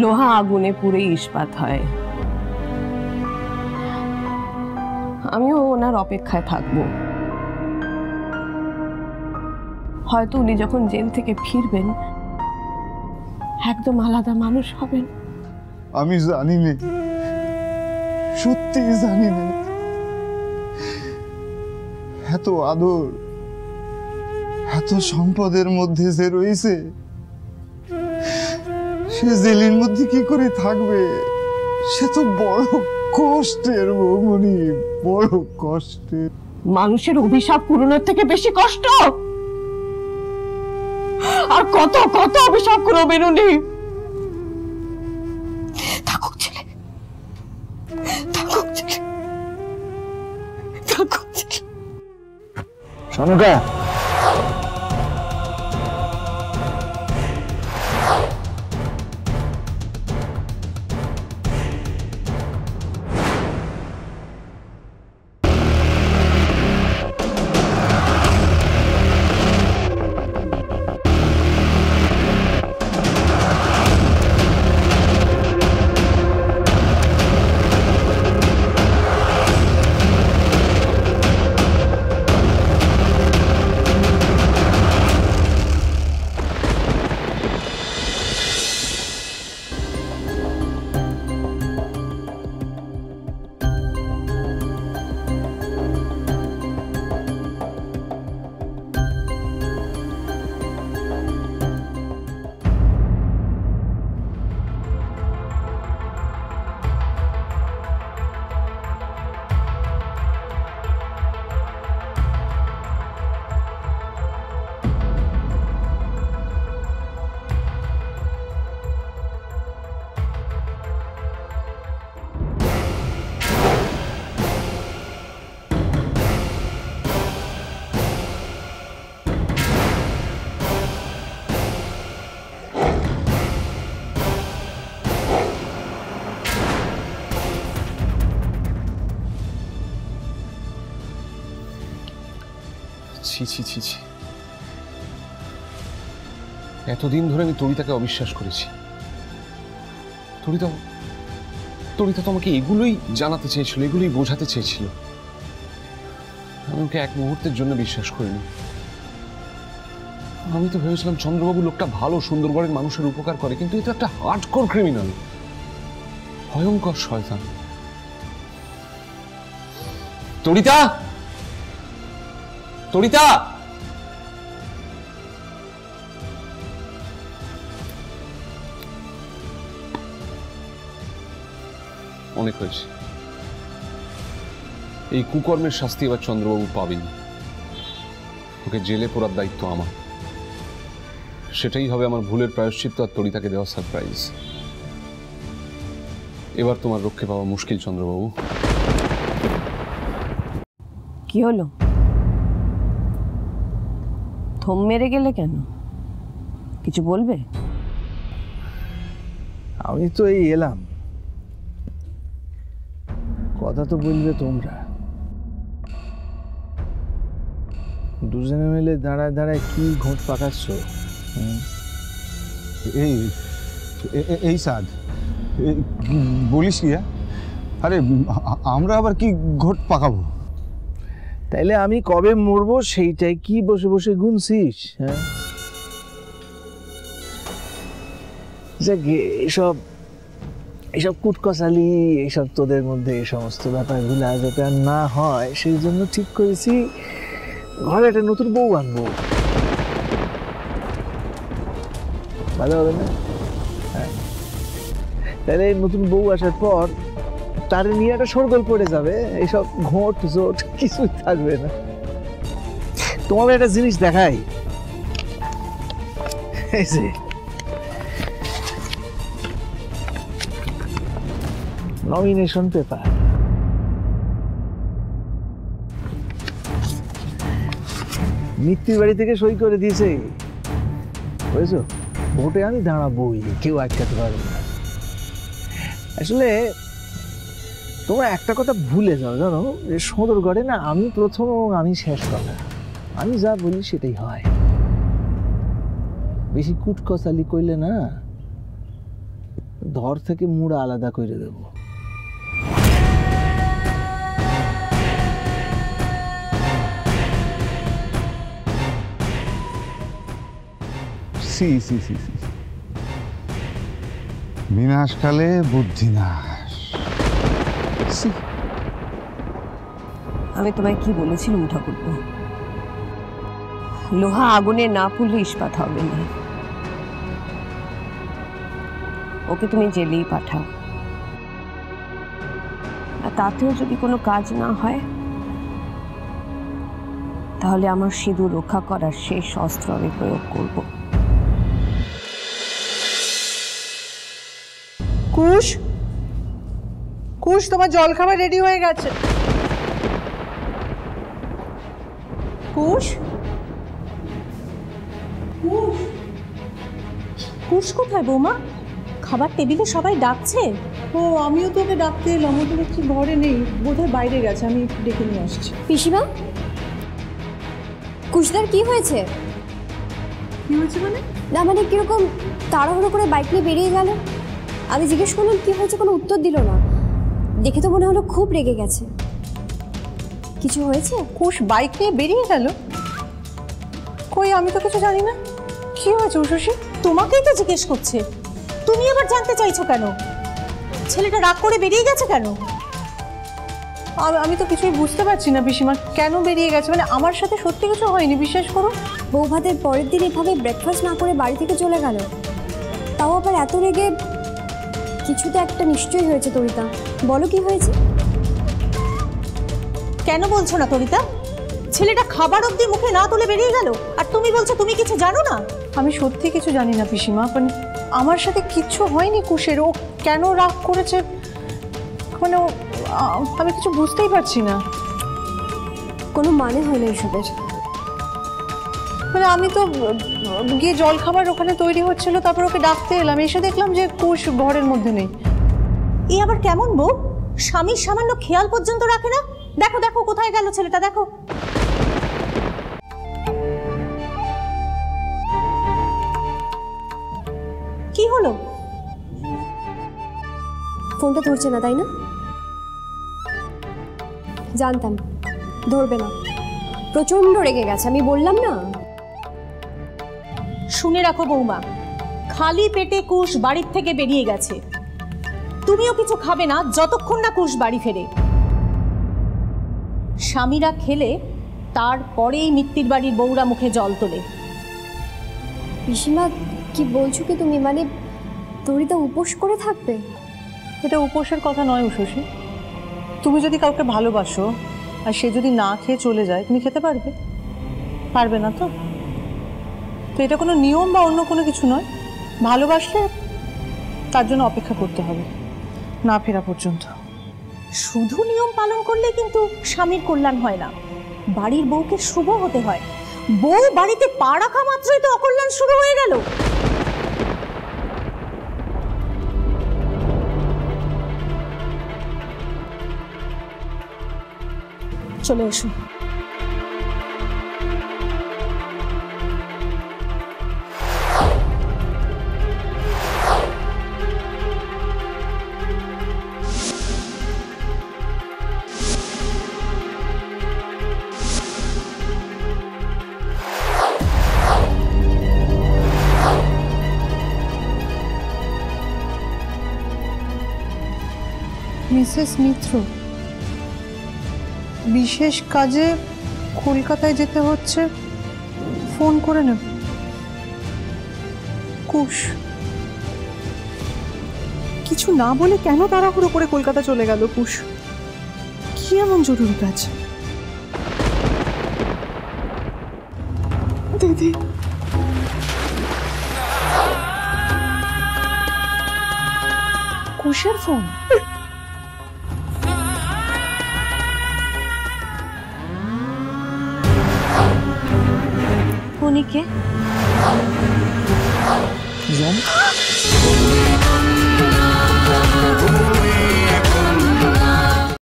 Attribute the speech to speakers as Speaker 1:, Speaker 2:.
Speaker 1: লোহা আগুনে পুড়ে ইস্পাত হয়। আমিও ওনার অপেক্ষায় থাকবো। হয়তো উনি যখন জেল থেকে ফিরবেন একদম আলাদা মানুষ হবেন।
Speaker 2: আমি জানি না, সত্যি জানি না। এত আদর, এত সম্পদের মধ্যে যে রয়েছে, সে জেলের মধ্যে কি করে থাকবে? সে তো বড় কষ্টের বৌমনি, বড় কষ্টের।
Speaker 1: মানুষের অভিশাপ পূরণের থেকে বেশি কষ্ট। আর কত কত অভিশাপ করবেন উনি। থাকুক ছেলে, থাকুক ছেলে, থাকুক ছেলে।
Speaker 3: সনকা,
Speaker 4: ছি ছি ছি ছি, এতদিন ধরে আমি তরিতাকে অবিশ্বাস করেছি। তরিতা তো আমাকে এগুলোই জানাতে চেয়েছিল, এগুলোই বোঝাতে চেয়েছিল। আমি ওকে এক মুহূর্তের জন্য বিশ্বাস করিনি। আমি তো ভেবেছিলাম চন্দ্রবাবু লোকটা ভালো, সুন্দরগড়ের মানুষের উপকার করে, কিন্তু এটা একটা হার্ডকোর ক্রিমিনাল, ভয়ঙ্কর শয়তান। তরিতা, তরিতা, অনেক হয়েছে। এই কুকর্মের শাস্তি এবার চন্দ্রবাবু পাবেন। ওকে জেলে পোড়ার দায়িত্ব আমার। সেটাই হবে আমার ভুলের প্রায়শ্চিত্ত আর তরিতাকে দেওয়া সারপ্রাইজ। এবার তোমার রক্ষে পাওয়া মুশকিল চন্দ্রবাবু।
Speaker 1: কি হলো? থম মেরে গেলে কেন? কিছু বলবে?
Speaker 3: আমি তো এই এলাম, কথা তো বলবে তোমরা। দুজনে মিলে দাঁড়ায় দাঁড়ায় কি ঘোট পাকাচ্ছ?
Speaker 2: এই এই সাদ, বলিস কি? আরে আমরা আবার কি ঘট পাকাবো?
Speaker 3: তাইলে আমি কবে মরবো সেইটাই কি বসে বসে গুনছিস? হ্যাঁ, এসব এসব কুটকচালি, এসব তোদের মধ্যে এই সমস্ত ব্যাপারগুলো যাতে আর না হয় সেই জন্য ঠিক করেছি ঘরে একটা নতুন বউ আনবো। ভালো হবে না? হ্যাঁ, তাহলে নতুন বউ আসার পর তার নিয়ে একটা শোরগোল পড়ে যাবে, এইসব ঘোট জোট কিছুই থাকবে না। তোমাকে একটা জিনিস দেখাই, এই যে নমিনেশন পেপার। মিত্তির বাড়ি থেকে সই করে দিয়েছে, বুঝেছো? ভোটে আমি দাঁড়াবোই, কেউ আটকাতে পারবে না। আসলে তোমরা একটা কথা ভুলে যাও, জানো, যে সুন্দরগড়ে না আমি প্রথম এবং আমি শেষ কথা। আমি যা বলি সেটাই হয়। বেশি কুটকচালি কইলে না ধর থেকে মুড়া আলাদা করে দেব।
Speaker 2: সি সি সি সি, বিনাশকালে বুদ্ধিনাশ। সি,
Speaker 1: আমি তোমায় কি বলেছিলাম ঠাকুরপো, লোহা আগুনে না পুড়লে ইস্পাত হবে না। ওকে তুমি জেলেই পাঠাও, আর তাতেও যদি কোনো কাজ না হয় তাহলে আমার সিঁদুর রক্ষা করার শেষ অস্ত্র আমি প্রয়োগ করব।
Speaker 5: কুশ, কুশ, তোমার জলখাবার রেডি হয়ে গেছে। কুশ, কুশ, কুশ কোথায় বৌমা? খাবার টেবিলে সবাই ডাকছে। ও, আমিও তো ওকে ডাকতে এলাম, ও তো দেখছি ঘরে নেই, বোধহয় বাইরে গেছে, আমি একটু ডেকে নিয়ে আসছি।
Speaker 6: পিসিমা, কুশদার কি হয়েছে?
Speaker 5: কি হয়েছে মানে?
Speaker 6: না মানে কিরকম তাড়াহুড়ো করে বাইক নিয়ে বেরিয়ে গেল। আমি জিজ্ঞেস করলাম কি হয়েছে, কোনো উত্তর দিল না। দেখে তো মনে হলো খুব রেগে গেছে। কিছু হয়েছে?
Speaker 5: কুশ বাইক নিয়ে বেরিয়ে গেল? কই, আমি তো কিছু জানি না। কি হয়েছে উষসী? তোমাকেই তো জিজ্ঞেস করছে, তুমি আবার জানতে চাইছো কেন? ছেলেটা রাগ করে বেরিয়ে গেছে কেন? আমি তো কিছুই বুঝতে পারছি না পিসিমা, কেন বেরিয়ে গেছে? মানে আমার সাথে সত্যি কিছু হয়নি, বিশ্বাস করো।
Speaker 6: বউ ভাতের পরের দিন এভাবে ব্রেকফাস্ট না করে বাড়ি থেকে চলে গেল, তাও আবার এত রেগে। কিছু তো একটা নিশ্চয়ই হয়েছে। তরিতা, বলো কি হয়েছে?
Speaker 5: কেন বলছো না তরিতা? ছেলেটা খাবার অবধি মুখে না তুলে বেরিয়ে গেল, আর তুমি বলছো তুমি কিছু জানো না? আমি সত্যি কিছু জানি না পিসিমা, মানে আমার সাথে কিচ্ছু হয়নি কুশের। ও কেন রাগ করেছে মানে আমি কিছু বুঝতেই পারছি না।
Speaker 6: কোনো মানে হয় না এসবের।
Speaker 5: মানে আমি তো গিয়ে জল খাবার ওখানে তৈরি হচ্ছিল, তারপর ওকে ডাকতে এলাম, এসে দেখলাম যে কুশ ঘরের মধ্যে নেই। এই আবার কেমন বউ, স্বামীর সামান্য খেয়াল পর্যন্ত রাখে না? দেখো দেখো কোথায় গেল ছেলেটা, দেখো। কি হলো?
Speaker 6: ফোনটা ধরছে না, তাই না? জানতাম ধরবে না। প্রচন্ড রেগে গেছে, আমি বললাম না।
Speaker 5: শুনে রাখো বৌমা, খালি পেটে কুশ বাড়ির থেকে বেরিয়ে গেছে। তুমিও কিছু খাবে না যতক্ষণ না কুশ বাড়ি ফেরে। স্বামীরা খেলে তারপরেই মিত্তির বাড়ির বউরা মুখে জল তোলে।
Speaker 6: পিসিমা, কি বলছো কি তুমি? মানে তরিতা উপোস করে থাকবে?
Speaker 5: এটা উপোসের কথা নয় উষসী। তুমি যদি কাউকে ভালোবাসো আর সে যদি না খেয়ে চলে যায়, তুমি খেতে পারবে? পারবে না তো। তো এটা কোনো নিয়ম বা অন্য কোনো কিছু নয়। ভালোবাসলে তার জন্য অপেক্ষা করতে হবে না ফেরা পর্যন্ত। শুধু নিয়ম পালন করলে কিন্তু স্বামীর কল্যাণ হয় না, বাড়ির বউকে শুভ হতে হয়। বউ বাড়িতে পা রাখা মাত্রই তো অকল্যাণ শুরু হয়ে গেল। চলে এসো। মিসেস মিত্র, বিশেষ কাজে কলকাতায় যেতে হচ্ছে, ফোন করে নেব। কুশ কিছু না বলে কেন তাড়াহুড়ো করে কলকাতা চলে গেল? কুশ কি এমন জরুরি কাজ? দিদি, কুশের ফোন।
Speaker 1: উনি কে?
Speaker 3: জম